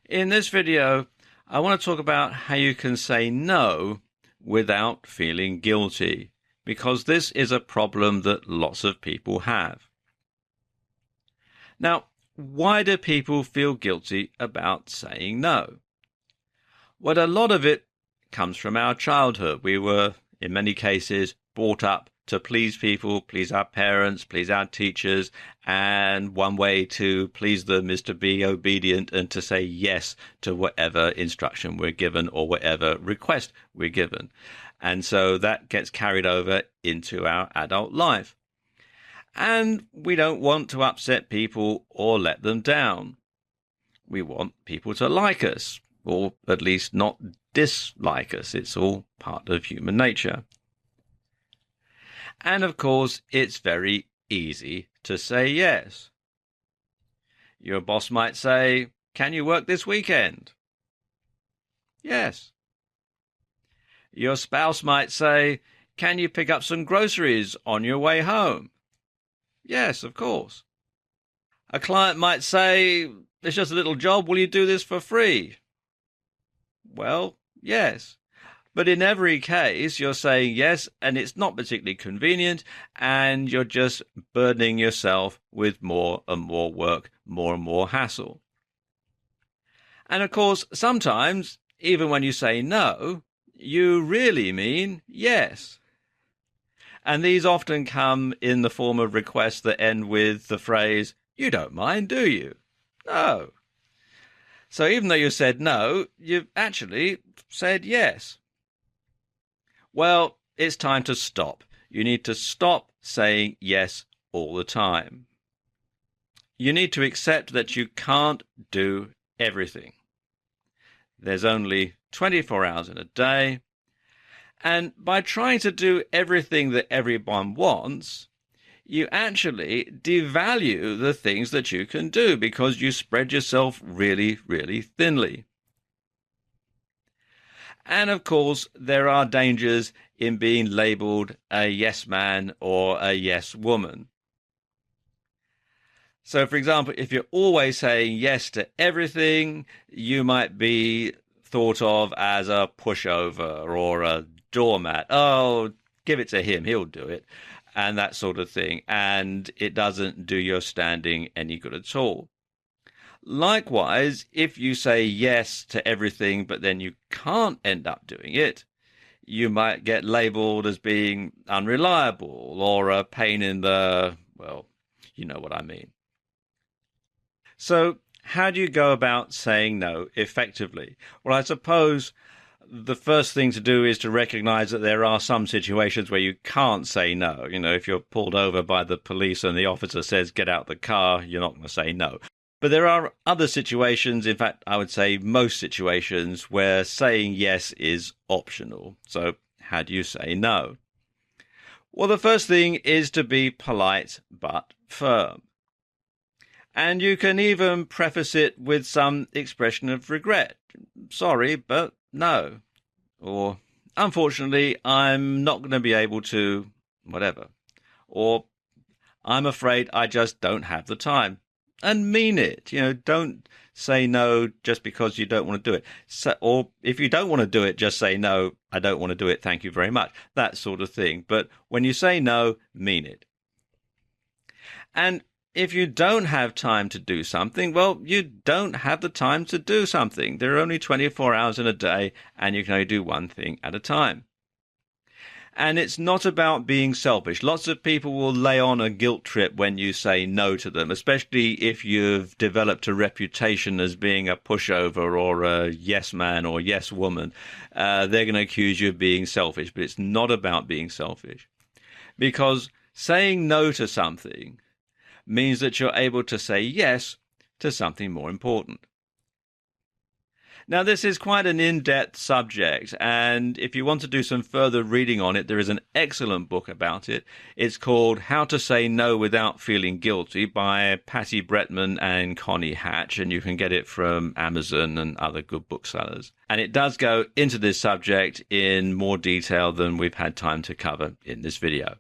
In this video, I want to talk about how you can say no without feeling guilty, because this is a problem that lots of people have. Now, why do people feel guilty about saying no? Well, a lot of it comes from our childhood. We were, in many cases, brought up to please people, please our parents, please our teachers, and one way to please them is to be obedient and to say yes to whatever instruction we're given or whatever request we're given. And so that gets carried over into our adult life. And we don't want to upset people or let them down. We want people to like us, or at least not dislike us. It's all part of human nature. And of course, it's very easy to say yes. Your boss might say, "Can you work this weekend?" Yes. Your spouse might say, "Can you pick up some groceries on your way home?" Yes, of course. A client might say, "It's just a little job, will you do this for free?" Well, yes. But in every case, you're saying yes, and it's not particularly convenient, and you're just burdening yourself with more and more work, more and more hassle. And of course, sometimes, even when you say no, you really mean yes. And these often come in the form of requests that end with the phrase, "You don't mind, do you?" No. So even though you said no, you've actually said yes. Well, it's time to stop. You need to stop saying yes all the time. You need to accept that you can't do everything. There's only 24 hours in a day, and by trying to do everything that everyone wants, you actually devalue the things that you can do because you spread yourself really, really thinly. And of course, there are dangers in being labeled a yes man or a yes woman. So, for example, if you're always saying yes to everything, you might be thought of as a pushover or a doormat. "Oh, give it to him, he'll do it," and that sort of thing. And it doesn't do your standing any good at all. Likewise, if you say yes to everything, but then you can't end up doing it, you might get labeled as being unreliable or a pain in the, well, you know what I mean. So how do you go about saying no effectively? Well, I suppose the first thing to do is to recognize that there are some situations where you can't say no. You know, if you're pulled over by the police and the officer says, "Get out the car," you're not going to say no. But there are other situations, in fact, I would say most situations, where saying yes is optional. So how do you say no? Well, the first thing is to be polite but firm. And you can even preface it with some expression of regret. "Sorry, but no." Or, "Unfortunately, I'm not going to be able to," whatever. Or, "I'm afraid I just don't have the time." And mean it. You know, don't say no just because you don't want to do it. So, or if you don't want to do it, just say, "No, I don't want to do it. Thank you very much." That sort of thing. But when you say no, mean it. And if you don't have time to do something, well, you don't have the time to do something. There are only 24 hours in a day, and you can only do one thing at a time. And it's not about being selfish. Lots of people will lay on a guilt trip when you say no to them, especially if you've developed a reputation as being a pushover or a yes man or yes woman. They're going to accuse you of being selfish, but it's not about being selfish. Because saying no to something means that you're able to say yes to something more important. Now, this is quite an in-depth subject, and if you want to do some further reading on it, there is an excellent book about it. It's called How to Say No Without Feeling Guilty by Patty Bretman and Connie Hatch, and you can get it from Amazon and other good booksellers. And it does go into this subject in more detail than we've had time to cover in this video.